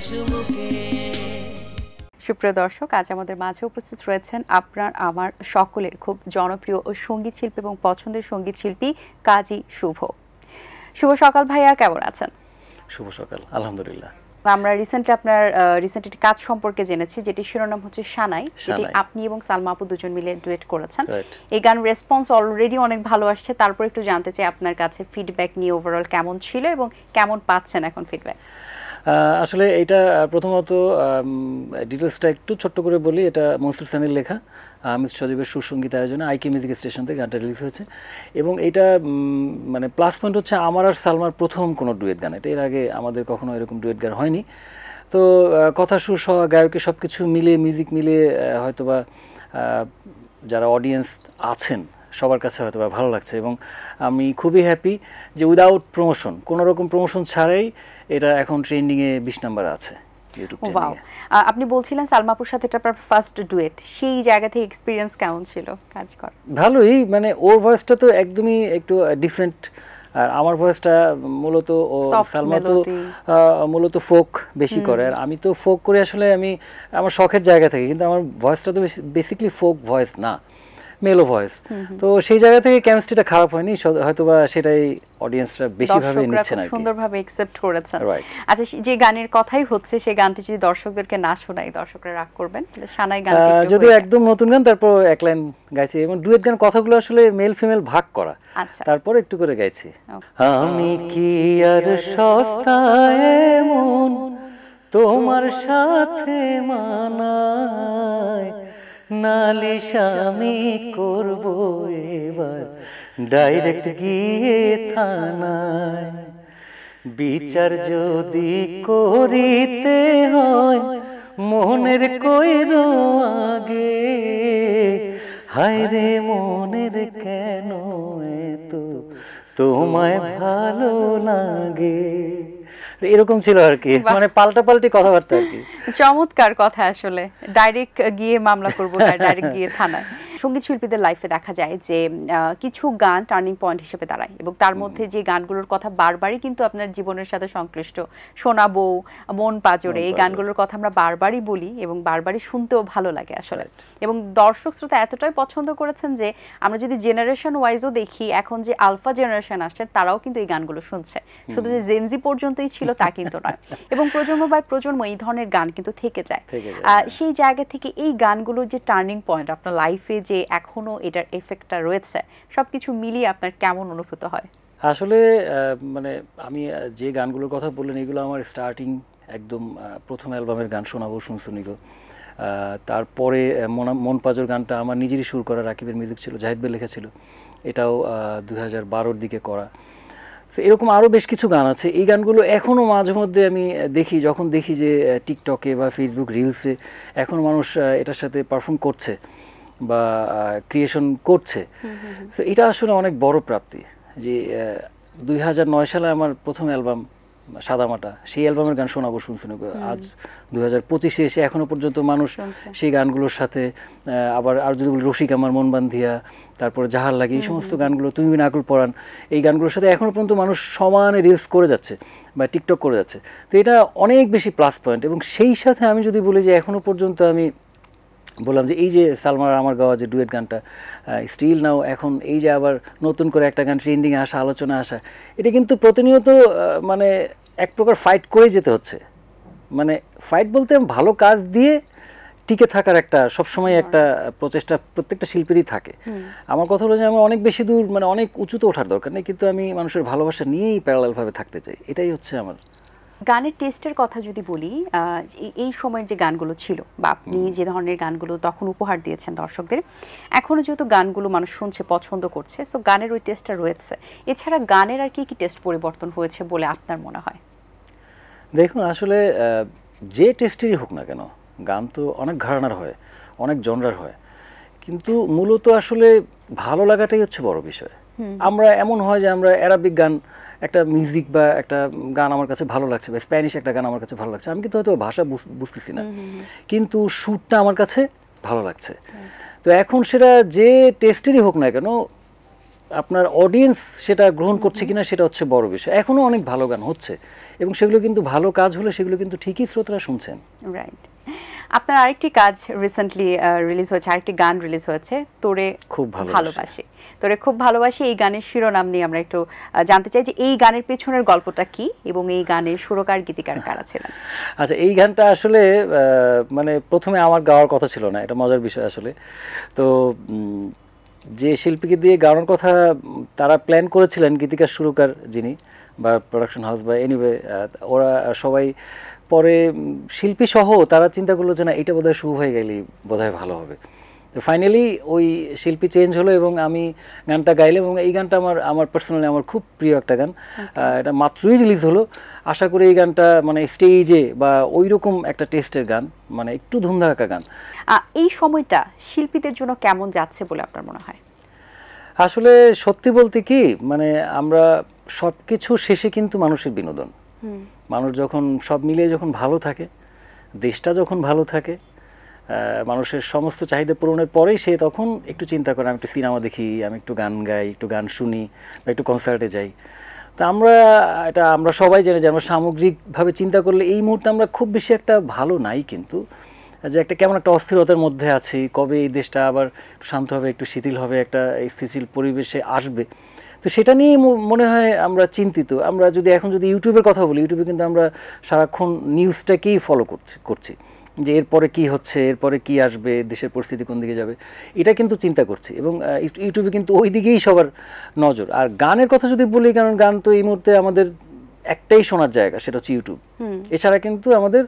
সুমুখে। সুপ্রিয় দর্শক, আজ আমাদের মাঝে উপস্থিত রয়েছেন আপনার আমার সকলের খুব জনপ্রিয় ও সঙ্গীত শিল্পী এবং পছন্দের সঙ্গীত শিল্পী কাজী শুভ। শুভ সকাল ভাইয়া, কেমন আছেন? শুভ সকাল, আলহামদুলিল্লাহ। আমরা রিসেন্ট একটি কাজ সম্পর্কে জেনেছি, যেটি শিরোনাম হচ্ছে সানাই, যেটি আপনি এবং সালমা আপু দুজন মিলে ডুয়েট করেছেন। এই গান রেসপন্স অলরেডি অনেক ভালো আসছে, তারপর একটু জানতে চাই আপনার কাছে ফিডব্যাক নিয়ে ওভারঅল কেমন ছিল এবং কেমন পাচ্ছেন এখন ফিডব্যাক? আসলে এটা প্রথমত ডিটেলসটা একটু ছোট্ট করে বলি। এটা মনসুর সানির লেখা, আহমেদ সজীবের সুরসঙ্গীত আয়োজনে আইকে মিউজিক স্টেশন থেকে গানটা রিলিজ হয়েছে। এবং এটা মানে প্লাস পয়েন্ট হচ্ছে আমার আর সালমার প্রথম কোনো ডুয়েট গান। এটা এর আগে আমাদের কখনো এরকম ডুয়েট গান হয়নি। তো কথা সুর সহ গায়কের সব কিছু মিলে, মিউজিক মিলে হয়তোবা যারা অডিয়েন্স আছেন সবার কাছে হয়তোবা ভালো লাগছে। এবং আমি খুবই হ্যাপি যে উইদাউট প্রমোশন, কোনো রকম প্রমোশন ছাড়াই এটা এখন ট্রেন্ডিংয়ে 20 নম্বরে আছে ইউটিউব ট্রেন্ডিংয়ে। আপনি বলছিলেন সালমাপুর সাথে এটা আপনার ফার্স্ট ডুয়েট, সেই জায়গা থেকে এক্সপেরিয়েন্স কেমন ছিল কাজ করার? ভালোই, মানে ওর ভয়েসটা তো একদমই একটু ডিফারেন্ট, আর আমার ভয়েসটা মূলত ও সালমা তো মূলত ফোক বেশি করে, আর আমি তো ফোক করে আসলে আমি আমার শখের জায়গা থেকে, কিন্তু আমার ভয়েসটা তো বেসিক্যালি ফোক ভয়েস না, মেলো ভয়েস। তো সেই জায়গা থেকে কেমিস্ট্রিটা খারাপ হয়নি, হয়তোবা সেটাই অডিয়েন্সরা বেশিভাবে নিচ্ছেন আর কি, সুন্দরভাবে অ্যাকসেপ্ট করেছেন। আচ্ছা, যে গানের কথাই হচ্ছে সেই গানটি যদি দর্শকদেরকে না শোনাই, দর্শকরা রাগ করবেন? সানাই গান যদি একদম নতুন গান, তারপর এক লাইন গাইছি। এবং ডুয়েট গান কথাগুলো আসলে মেল ফিমেল ভাগ করা, তারপর একটু করে গাইছি। আমি কি আর সস্তায় মন তোমার সাথে মানায়, নালিশ আমি করব এবার ডাইরেক্ট গিয়ে থানায়, বিচার যদি করিতে হয় মনের কইর আগে, হায় রে মনের কেন এত তোমায় ভালো লাগে। এরকম ছিল আর কি, মানে পাল্টাপাল্টি কথাবার্তা আর কি। চমৎকার কথা। আসলে ডাইরেক্ট গিয়ে মামলা করবো, ডাইরেক্ট গিয়ে থানায়। সঙ্গীত শিল্পীদের লাইফে দেখা যায় যে কিছু গান টার্নিং পয়েন্ট হিসেবে দাঁড়ায়, এবং তার মধ্যে যে গানগুলোর কথা বারবারই কিন্তু আপনার জীবনের সাথে সংশ্লিষ্ট, শোনাবো, মন পাজরে, এই গানগুলোর কথা আমরা বারবারই বলি এবং বারবারই শুনতেও ভালো লাগে আসলে। এবং দর্শক শ্রোতা এতটাই পছন্দ করেছেন যে আমরা যদি জেনারেশন ওয়াইজও দেখি, এখন যে আলফা জেনারেশন আসছে তারাও কিন্তু এই গানগুলো শুনছে। শুধু যে জেনজি পর্যন্তই ছিল তা কিন্তু নয়, এবং প্রজন্ম বাই প্রজন্ম এই ধরনের গান কিন্তু থেকে যায়। সেই জায়গা থেকে এই গানগুলোর যে টার্নিং পয়েন্ট আপনার লাইফে, যে এখনো এটার এফেক্টটা রয়েছে, সবকিছু মিলিয়ে আপনার কেমন অনুভূত হয়? আসলে মানে আমি যে গানগুলোর কথা বললেন, এগুলো আমার স্টার্টিং একদম প্রথম অ্যালবামের গান, শোনাবো শুনশুনিগো। তারপরে মন পাজর গানটা আমার নিজেরই সুর করা, রাকিবের মিউজিক ছিল, জাহিদ ভাই লেখা ছিল, এটাও 2012-র দিকে করা। তো এরকম আরও বেশ কিছু গান আছে। এই গানগুলো এখনও মাঝে মধ্যে আমি দেখি, যখন দেখি যে টিকটকে বা ফেসবুক রিলসে এখনও মানুষ এটার সাথে পারফর্ম করছে বা ক্রিয়েশন করছে। তো এটা আসলে অনেক বড় প্রাপ্তি যে 2009 সালে আমার প্রথম অ্যালবাম সাদামাটা, সেই অ্যালবামের গান শোনাবো শুনশুনিগো, আজ 2025-এ এসে এখনো পর্যন্ত মানুষ সেই গানগুলোর সাথে, আবার আর যদি বলি রসিক আমার মন বান্ধিয়া, তারপরে জাহার লাগে, এই সমস্ত গানগুলো, তুমি বিন আকুল পরাণ, এই গানগুলোর সাথে এখনো পর্যন্ত মানুষ সমানে রিলস করে যাচ্ছে বা টিকটক করে যাচ্ছে। তো এটা অনেক বেশি প্লাস পয়েন্ট। এবং সেই সাথে আমি যদি বলি যে এখনো পর্যন্ত আমি বললাম যে এই যে সালমার আমার গাওয়া যে ডুয়েট গানটা স্টিল নাও, এখন এই যে আবার নতুন করে একটা গান ট্রেন্ডিংয়ে আসা, আলোচনা আসা, এটা কিন্তু প্রতিনিয়ত মানে এক প্রকার ফাইট করে যেতে হচ্ছে। মানে ফাইট বলতে ভালো কাজ দিয়ে টিকে থাকার একটা সবসময় একটা প্রচেষ্টা প্রত্যেকটা শিল্পীরই থাকে। আমার কথা হলো যে আমার অনেক বেশি দূর, মানে অনেক উঁচুতে ওঠার দরকার নেই, কিন্তু আমি মানুষের ভালোবাসা নিয়েই প্যারালালভাবে থাকতে চাই, এটাই হচ্ছে আমার। গানের টেস্টের কথা যদি বলি, এই সময়ের যে গানগুলো ছিল বা আপনি যে ধরনের গানগুলো তখন উপহার দিয়েছেন দর্শকদের, এখনও যেহেতু গানগুলো মানুষ শুনছে, পছন্দ করছে, সো গানের ওই টেস্টটা রয়েছে। এছাড়া গানের আর কি কি টেস্ট পরিবর্তন হয়েছে বলে আপনার মনে হয়? দেখুন, আসলে যে টেস্টেরই হোক না কেন, গান তো অনেক ঘরানার হয়, অনেক জনরার হয়, কিন্তু মূলত আসলে ভালো লাগাটাই হচ্ছে বড় বিষয়। আমরা এমন হয় যে আমরা অ্যারাবিক গান, একটা মিউজিক বা একটা গান আমার কাছে ভালো লাগছে, বা স্প্যানিশ একটা গান আমার কাছে ভালো লাগছে, আমি কিন্তু হয়তো ভাষা বুঝতেছি না, কিন্তু সুরটা আমার কাছে ভালো লাগছে। তো এখন সেটা যে টেস্টেরই হোক না কেন, আপনার অডিয়েন্স সেটা গ্রহণ করছে কিনা সেটা হচ্ছে বড় বিষয়। এখনো অনেক ভালো গান হচ্ছে এবং সেগুলো কিন্তু ভালো কাজ হলে সেগুলো কিন্তু ঠিকই শ্রোতারা শুনছেন। রাইট। আপনার আরেকটি কাজ রিসেন্টলি রিলিজ হয়েছে, আরেকটি গান রিলিজ হয়েছে, তোরে খুব ভালোবাসি। তোরে খুব ভালোবাসি, এই গানের শিরোনাম নিয়ে আমরা একটু জানতে চাই যে এই গানের পেছনের গল্পটা কি এবং এই গানের সুরকার গীতিকার কারা ছিলেন? আচ্ছা, এই গানটা আসলে মানে প্রথমে আমার গাওয়ার কথা ছিল না, এটা মজার বিষয় আসলে। তো যে শিল্পীকে দিয়ে গাওয়ার কথা তারা প্ল্যান করেছিলেন, গীতিকার সুরকার যিনি বা প্রোডাকশন হাউস বা এনিওয়ে, ওরা সবাই পরে শিল্পী সহ তারা চিন্তা করলো যে না, এটা বোধহয় শুরু হয়ে গেলেই বোধহয় ভালো হবে। তো ফাইনালি ওই শিল্পী চেঞ্জ হলো এবং আমি গানটা গাইলাম এবং এই গানটা আমার পার্সোনালি আমার খুব প্রিয় একটা গান। এটা মাত্রই রিলিজ হলো। আশা করি এই গানটা মানে স্টেজে বা ওই রকম একটা টেস্টের গান, মানে একটু ধুমধারাক্কা গান। এই সময়টা শিল্পীদের জন্য কেমন যাচ্ছে বলে আপনার মনে হয়? আসলে সত্যি বলতে কি, মানে আমরা সব কিছু শেষে কিন্তু মানুষের বিনোদন। মানুষ যখন সব মিলিয়ে যখন ভালো থাকে, দেশটা যখন ভালো থাকে, মানুষের সমস্ত চাহিদা পূরণের পরেই সে তখন একটু চিন্তা করে আমি একটু সিনেমা দেখি, আমি একটু গান গাই, একটু গান শুনি বা একটু কনসার্টে যাই। তা আমরা সবাই জানি যে আমরা সামগ্রিকভাবে চিন্তা করলে এই মুহূর্তে আমরা খুব বেশি একটা ভালো নাই, কিন্তু যে একটা কেমন একটা অস্থিরতার মধ্যে আছি, কবে এই দেশটা আবার শান্ত হবে, একটু শিথিল হবে, একটা স্থিতিশীল পরিবেশে আসবে। তো সেটা নিয়েই মনে হয় আমরা চিন্তিত। আমরা যদি এখন ইউটিউবের কথা বলি, ইউটিউবে কিন্তু আমরা সারাক্ষণ নিউজটাকেই ফলো করছি যে এরপরে কি হচ্ছে, এরপরে কি আসবে, দেশের পরিস্থিতি কোন দিকে যাবে, এটা কিন্তু চিন্তা করছি এবং ইউটিউবে কিন্তু ওই দিকেই সবার নজর। আর গানের কথা যদি বলি, কারণ গান তো এই মুহূর্তে আমাদের একটাই শোনার জায়গা, সেটা হচ্ছে ইউটিউব। এছাড়া কিন্তু আমাদের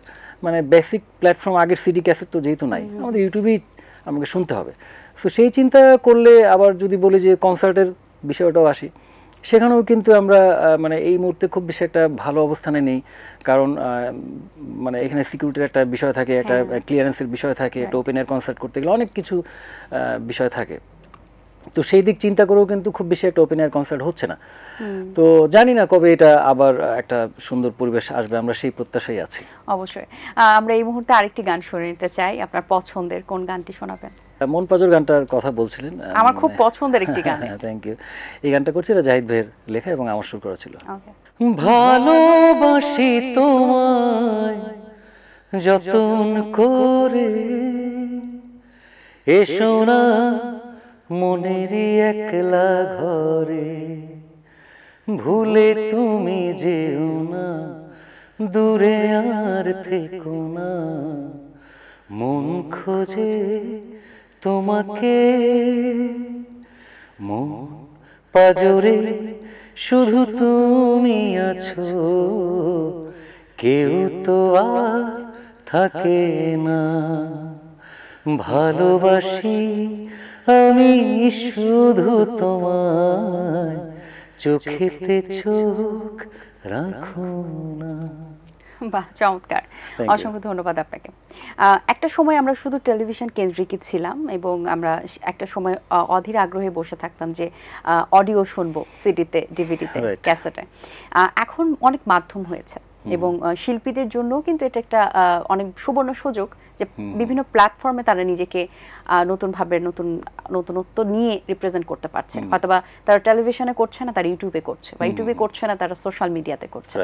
মানে বেসিক প্ল্যাটফর্ম, আগের সিডি ক্যাসেট তো যেহেতু নাই, আমাদের ইউটিউবেই আমাকে শুনতে হবে। তো সেই চিন্তা করলে আবার যদি বলি যে কনসার্টের বিষয়টাও আসি, সেখানেও কিন্তু আমরা মানে এই মুহূর্তে খুব বেশি একটা ভালো অবস্থানে নেই, কারণ মানে এখানে সিকিউরিটির একটা বিষয় থাকে, একটা ক্লিয়ারেন্সের বিষয় থাকে, একটা ওপেন এয়ার কনসার্ট করতে গেলে অনেক কিছু বিষয় থাকে। তো সেই দিক চিন্তা করেও কিন্তু খুব বেশি একটা ওপেন এয়ার কনসার্ট হচ্ছে না। তো জানি না কবে এটা আবার একটা সুন্দর পরিবেশ আসবে, আমরা সেই প্রত্যাশাই আছি। অবশ্যই। আমরা এই মুহূর্তে আরেকটি গান শুনে নিতে চাই, আপনার পছন্দের কোন গানটি শোনাবেন? মন পাজর গানটার কথা বলছিলেন, আমার খুব পছন্দের একটি গান। Thank you. এই গানটা করছি, এটা জাহিদ ভাইয়ের লেখা এবং আমার সুর করা ছিল। ভালোবাসি তোমায় যতন করে, এসো না মনেরই একলা ঘরে, ভুলে তুমি যেও না, দূরে আর থেকো না, মন খোঁজে তোমাকে, মন পাজরে শুধু তুমি আছো, কেউ তো আর থাকে না, ভালোবাসি আমি শুধু তোমায়, চোখেতে চোখ রাখো না। বাহ, চমৎকার! অসংখ্য ধন্যবাদ আপনাকে। একটা সময় আমরা শুধু টেলিভিশন কেন্দ্রিকই ছিলাম এবং আমরা একটা সময় অধীর আগ্রহে বসে থাকতাম যে অডিও শুনবো, সিডিতে, ডিভিডিতে, ক্যাসেটে। এখন অনেক মাধ্যম হয়েছে এবং শিল্পীদের জন্য কিন্তু এটা একটা অনেক সুবর্ণ সুযোগ যে বিভিন্ন প্ল্যাটফর্মে তারা নিজেকে নতুনভাবে নতুনত্ব নিয়ে রিপ্রেজেন্ট করতে পারছে। হয়তোবা তারা টেলিভিশনে করছে না, তারা ইউটিউবে করছে, বা ইউটিউবে করছে না, তারা সোশ্যাল মিডিয়াতে করছে।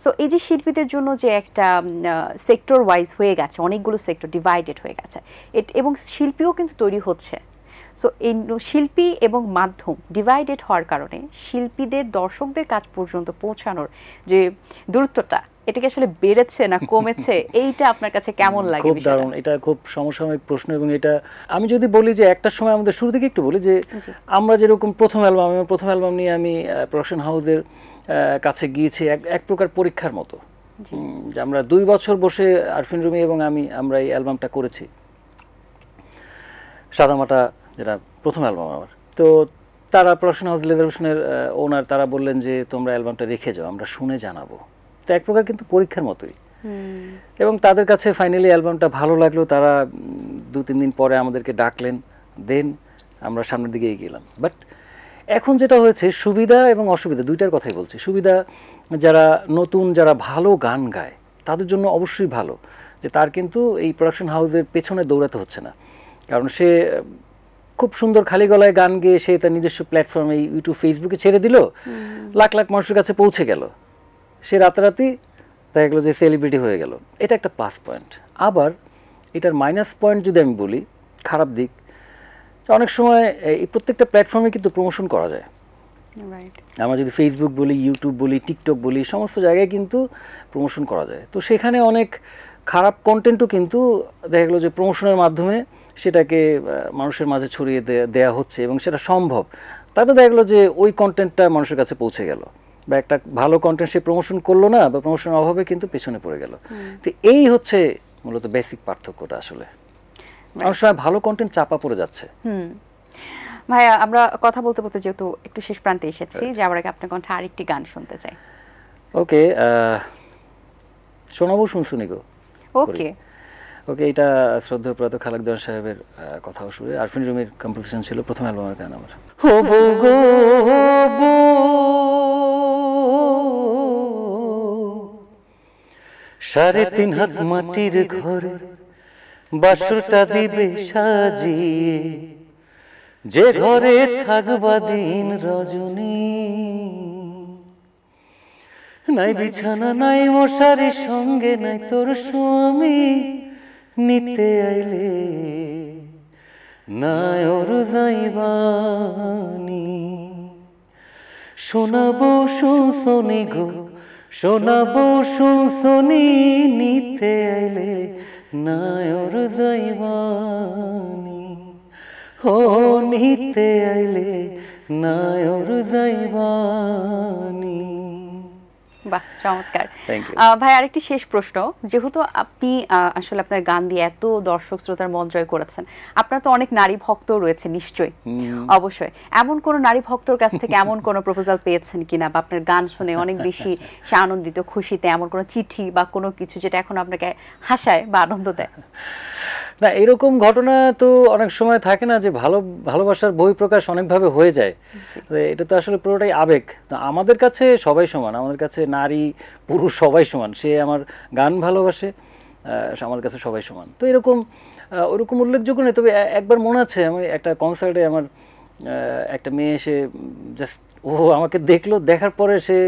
সো এই যে শিল্পীদের জন্য যে একটা সেক্টর ওয়াইজ হয়ে গেছে, অনেকগুলো সেক্টর ডিভাইডেড হয়ে গেছে, এবং শিল্পীও কিন্তু তৈরি হচ্ছে। সো এই শিল্পী এবং মাধ্যম ডিভাইডেড হওয়ার কারণে শিল্পীদের দর্শকদের কাছ পর্যন্ত পৌঁছানোর যে দূরত্বটা, এটা কি আসলে বেড়েছে না কমেছে? এইটা আপনার কাছে কেমন লাগে? খুব দারুণ, এটা খুব সমসাময়িক প্রশ্ন। এবং এটা আমি যদি বলি যে একটা সময় আমাদের শুরু থেকে একটু বলি যে আমরা যেরকম প্রথম অ্যালবাম নিয়ে আমি প্রোডাকশন হাউসের কাছে গিয়েছি এক প্রকার পরীক্ষার মতো, যে আমরা 2 বছর বসে আরফিন রুমি এবং আমরা এই অ্যালবামটা করেছি, সাদামাটা, যেটা প্রথম অ্যালবাম আমার। তো তারা প্রোডাকশন হাউস লেজারভিশনের ওনার, তারা বললেন যে তোমরা অ্যালবামটা রেখে যাও, আমরা শুনে জানাবো। তো এক প্রকার কিন্তু পরীক্ষার মতোই। এবং তাদের কাছে ফাইনালি অ্যালবামটা ভালো লাগলো, তারা 2-3 দিন পরে আমাদেরকে ডাকলেন, দেন আমরা সামনের দিকে এগিয়ে গেলাম। বাট এখন যেটা হয়েছে, সুবিধা এবং অসুবিধা দুইটার কথাই বলছি। সুবিধা, যারা নতুন, যারা ভালো গান গায় তাদের জন্য অবশ্যই ভালো যে তার কিন্তু এই প্রোডাকশন হাউসের পেছনে দৌড়াতে হচ্ছে না, কারণ সে খুব সুন্দর খালি গলায় গান গেয়ে সে তার নিজস্ব প্ল্যাটফর্মে ইউটিউব ফেসবুকে ছেড়ে দিল, লাখ লাখ মানুষের কাছে পৌঁছে গেল, সে রাতারাতি দেখা গেলো যে সেলিব্রিটি হয়ে গেল। এটা একটা প্লাস পয়েন্ট। আবার এটার মাইনাস পয়েন্ট যদি আমি বলি, খারাপ দিক, অনেক সময় এই প্রত্যেকটা প্ল্যাটফর্মে কিন্তু প্রমোশন করা যায়। আমরা যদি ফেসবুক বলি, ইউটিউব বলি, টিকটক বলি, সমস্ত জায়গায় কিন্তু প্রমোশন করা যায়। তো সেখানে অনেক খারাপ কন্টেন্টও কিন্তু দেখা গেলো যে প্রমোশনের মাধ্যমে সেটাকে মানুষের মাঝে ছড়িয়ে দেয়া হচ্ছে এবং সেটা সম্ভব। তাতে দেখা গেলো যে ওই কন্টেন্টটা মানুষের কাছে পৌঁছে গেল, বা একটা ভালো কন্টেন্ট সে প্রমোশন করলো না, বা প্রমোশনের অভাবে কিন্তু পেছনে পড়ে গেল। তো এই হচ্ছে মূলত বেসিক পার্থক্যটা। আসলে অনেক সময় ভালো কন্টেন্ট চাপা পড়ে যাচ্ছে। ভাইয়া, আমরা কথা বলতে বলতে যেহেতু একটু শেষ প্রান্তে এসেছি, যাওয়ার আগে আপনার কণ্ঠে আরেকটি গান শুনতে চাই। ওকে, শোনাবো শুনশুনি গো। ওকে ওকে, এটা শ্রদ্ধেয় প্রয়াত খালেক দেওয়ান সাহেবের কথাও সুরে, আরফিন রুমির কম্পোজিশন ছিল, প্রথম অ্যালবামের গান আমার। ও বউ গো সাড়ে 3 হাত মাটির ঘরে বাসরটা দিবে সাজিয়ে, যে ঘরে থাকবা দিন রজনী, নাই বিছানা নাই মশারি, সঙ্গে নাই তোর স্বামী, নিতে আইলে নাই ওর যাইবানি, শোনাবো শুনশুনি গো, শোনাবো শুনশুনি, নিতে আইলে নাই ওর যাইবানি, ও নিতে আইলে নাই ওর যাইবানি। বাহ, চমৎকার। থ্যাংক ইউ ভাই, আরেকটি শেষ প্রশ্ন। যেহেতু আপনি আসলে আপনার গান দিয়ে এত দর্শক শ্রোতার মন জয় করেছেন, আপনার তো অনেক নারী ভক্ত রয়েছে নিশ্চয়ই। অবশ্যই এমন কোন নারী ভক্তর কাছ থেকে এমন কোন প্রপোজাল পেয়েছেন কিনা, বা আপনার গান শুনে অনেক বেশি সে আনন্দিত, খুশিতে, এমন কোন চিঠি বা কোনো কিছু যেটা এখন আপনাকে হাসায় বা আনন্দ দেয়? না, এরকম ঘটনা তো অনেক সময় থাকে না যে ভালোবাসার বহিঃপ্রকাশ অনেকভাবে হয়ে যায়। এটা তো আসলে পুরোটাই আবেগ। তো আমাদের কাছে সবাই সমান, আমাদের কাছে নারী পুরুষ সবাই সমান। সে আমার গান ভালোবাসে, আমার কাছে সবাই সমান। তো এরকম ওরকম উল্লেখযোগ্য নেই। তবে একবার মনে আছে, আমি একটা কনসার্টে আমার একটা মেয়ে এসে জাস্ট ও আমাকে দেখলো, দেখার পরে সে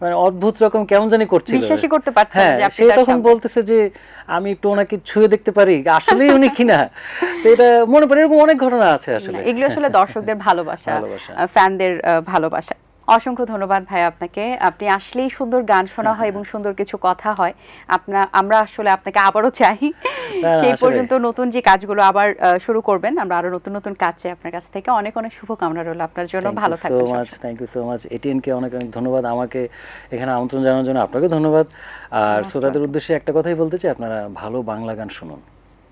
মানে অদ্ভুত রকম কেমন জানি করছিল, বিশ্বাসই করতে পারছে না যে আপনি সে তখন বলতেছে যে আমি একটু ওনাকে ছুঁয়ে দেখতে পারি, আসলেই উনি কিনা। তো এটা মনে পড়ে, এরকম অনেক ঘটনা আছে আসলে। এগুলো আসলে দর্শকদের ভালোবাসা, ফ্যানদের ভালোবাসা। অসংখ্য ধন্যবাদ ভাই আপনাকে। আপনি আসলেই সুন্দর গান শোনা হয় এবং সুন্দর কিছু কথা হয়। আমরা আসলে আপনাকে আবারও চাই, সেই পর্যন্ত নতুন যে কাজগুলো আবার শুরু করবেন, আমরা আরো নতুন নতুন কাজ চাই আপনার কাছ থেকে। অনেক অনেক শুভকামনা রইল আপনার জন্য। ভালো থাকবেন। Thank you so much. এটিএনকে অনেক অনেক ধন্যবাদ আমাকে এখানে আমন্ত্রণ জানানোর জন্য। আপনাকে ধন্যবাদ। আর শ্রোতাদের উদ্দেশ্যে একটা কথাই বলতে চাই, আপনারা ভালো বাংলা গান শুনুন।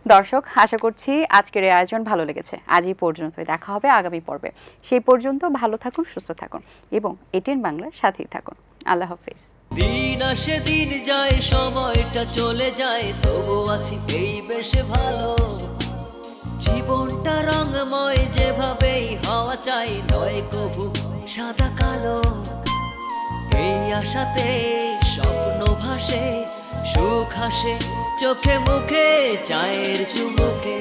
দর্শক, আশা করছি আজকের এই আয়োজন ভালো লেগেছে। আজ এই পর্যন্তই, দেখা হবে আগামী পর্বে। সেই পর্যন্ত ভালো থাকুন, সুস্থ থাকুন এবং এটিএন বাংলার সাথেই থাকুন। আল্লাহ হাফেজ। দিন আসে দিন যায়, সময়টা চলে যায়, তবু আছি এই বেশ ভালো। জীবনটা রঙময়, যেভাবেই হওয়া চাই, নয় কভু সাদা কালো। এই আশাতে স্বপ্ন ভাসে, সুখ হাসে চোখে মুখে, চায়ের চুমুকে।